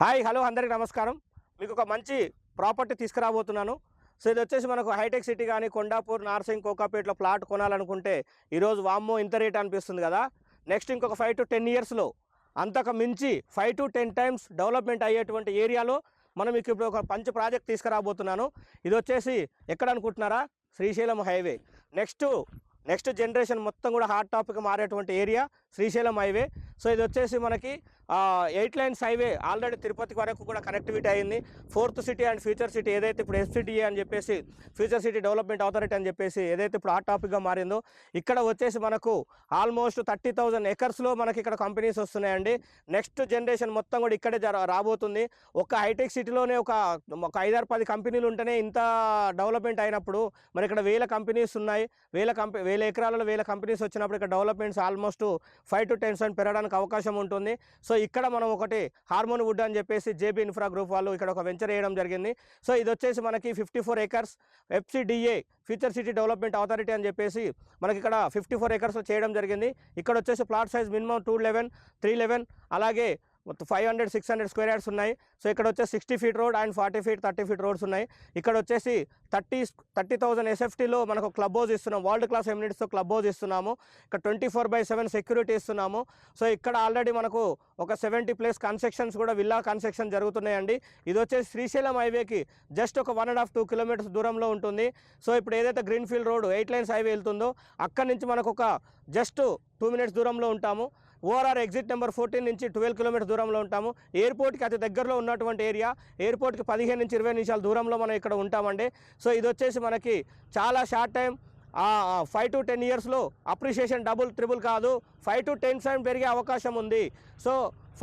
Hi hello అందరికీ నమస్కారం. మీకు ఒక మంచి ప్రాపర్టీ తీసుకురాబోతున్నాను. సో ఇది వచ్చేసి మనకు హైటెక్ సిటీ కానీ కొండాపూర్, నార్సింగ్, కోకాపేటలో ప్లాట్ కొనాలనుకుంటే ఈరోజు వామ్మో ఇంత రేట్ అనిపిస్తుంది కదా. నెక్స్ట్ ఇంకొక 5 to 10 ఇయర్స్లో అంతకు మించి 5 to 10 టైమ్స్ డెవలప్మెంట్ అయ్యేటువంటి ఏరియాలో మనం మీకు ఇప్పుడు ఒక మంచి ప్రాజెక్ట్ తీసుకురాబోతున్నాను. ఇది వచ్చేసి ఎక్కడ అనుకుంటున్నారా? శ్రీశైలం హైవే. నెక్స్ట్ జనరేషన్ మొత్తం కూడా హాట్ టాపిక్ మారేటువంటి ఏరియా శ్రీశైలం హైవే. సో ఇది వచ్చేసి మనకి 8 lanes హైవే ఆల్రెడీ తిరుపతి వరకు కూడా కనెక్టివిటీ అయింది. 4th city and future city ఏదైతే ఇప్పుడు FCDA అని చెప్పేసి ఫ్యూచర్ సిటీ డెవలప్మెంట్ అథారిటీ అని చెప్పేసి ఏదైతే ఇప్పుడు హాట్ టాపిక్గా మారిందో, ఇక్కడ వచ్చేసి మనకు ఆల్మోస్ట్ 30,000 ఎకర్స్లో మనకి ఇక్కడ కంపెనీస్ వస్తున్నాయండి. నెక్స్ట్ జనరేషన్ మొత్తం కూడా ఇక్కడే రాబోతుంది. ఒక హైటెక్ సిటీలోనే ఒక 5-10 కంపెనీలు ఉంటేనే ఇంత డెవలప్మెంట్ అయినప్పుడు మరి ఇక్కడ 1000 కంపెనీస్ ఉన్నాయి. 1000 ఎకరాలలో 1000 కంపెనీస్ వచ్చినప్పుడు ఇక్కడ డెవలప్మెంట్స్ ఆల్మోస్ట్ 5 to 10% పెరగడానికి అవకాశం ఉంటుంది. సో ఇక్కడ మనం ఒకటి హార్మోన్ వుడ్ అని చెప్పేసి JB ఇన్ఫ్రా గ్రూప్ వాళ్ళు ఇక్కడ ఒక వెంచర్ వేయడం జరిగింది. సో ఇది వచ్చేసి మనకి 54 acres FCDA future city development authority అని చెప్పేసి మనకి ఇక్కడ 54 acres చేయడం జరిగింది. ఇక్కడ వచ్చేసి ప్లాట్ సైజ్ మినిమం 211, 311 అలాగే 500-600 స్క్వేర్ యార్డ్స్ ఉన్నాయి. సో ఇక్కడ వచ్చేసి 60 feet road and 40 feet 30 feet roads ఉన్నాయి. ఇక్కడ వచ్చేసి 30,000 SFTలో మనకు క్లబ్ హౌస్ ఇస్తున్నాం. వరల్డ్ క్లాస్ ఎమ్యూనిటీస్తో క్లబ్ హౌస్ ఇస్తున్నాము. ఇక్కడ 24/7 సెక్యూరిటీ ఇస్తున్నాము. సో ఇక్కడ ఆల్రెడీ మనకు ఒక 70+ కన్స్ట్రక్షన్స్ కూడా విల్లా కన్స్ట్రక్షన్ జరుగుతున్నాయండి. ఇది వచ్చేసి శ్రీశైలం హైవేకి జస్ట్ ఒక 1.5-2 kilometers దూరంలో ఉంటుంది. సో ఇప్పుడు ఏదైతే గ్రీన్ఫీల్డ్ రోడ్ 8 lanes హైవే వెళ్తుందో అక్కడి నుంచి మనకు ఒక జస్ట్ 2 minutes దూరంలో ఉంటాము. ORR ఎగ్జిట్ నెంబర్ 14 నుంచి 12 kilometers దూరంలో ఉంటాము. ఎయిర్పోర్ట్కి అతి దగ్గరలో ఉన్నటువంటి ఏరియా. ఎయిర్పోర్ట్కి 15 నుంచి 20 నిమిషాల దూరంలో మనం ఇక్కడ ఉంటామండి. సో ఇది వచ్చేసి మనకి చాలా షార్ట్ టైం 5 to 10 ఇయర్స్లో అప్రిషియేషన్ డబుల్ ట్రిబుల్ కాదు 5 to 10 times పెరిగే అవకాశం ఉంది. సో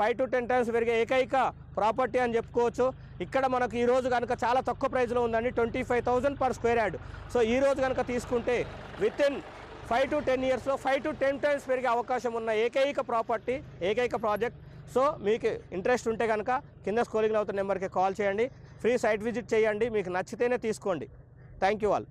5 to 10 times పెరిగే ఏకైక ప్రాపర్టీ అని చెప్పుకోవచ్చు. ఇక్కడ మనకు ఈరోజు కనుక చాలా తక్కువ ప్రైస్లో ఉందండి, 25,000 per square yard. సో ఈరోజు కనుక తీసుకుంటే వితిన్ 5 to 10 ఇయర్స్లో 5 to 10 times పెరిగే అవకాశం ఉన్న ఏకైక ప్రాపర్టీ, ఏకైక ప్రాజెక్ట్. సో మీకు ఇంట్రెస్ట్ ఉంటే కనుక కింద స్క్రోలింగ్ అవుతున్న నెంబర్కి కాల్ చేయండి. ఫ్రీ సైట్ విజిట్ చేయండి. మీకు నచ్చితేనే తీసుకోండి. Thank you all.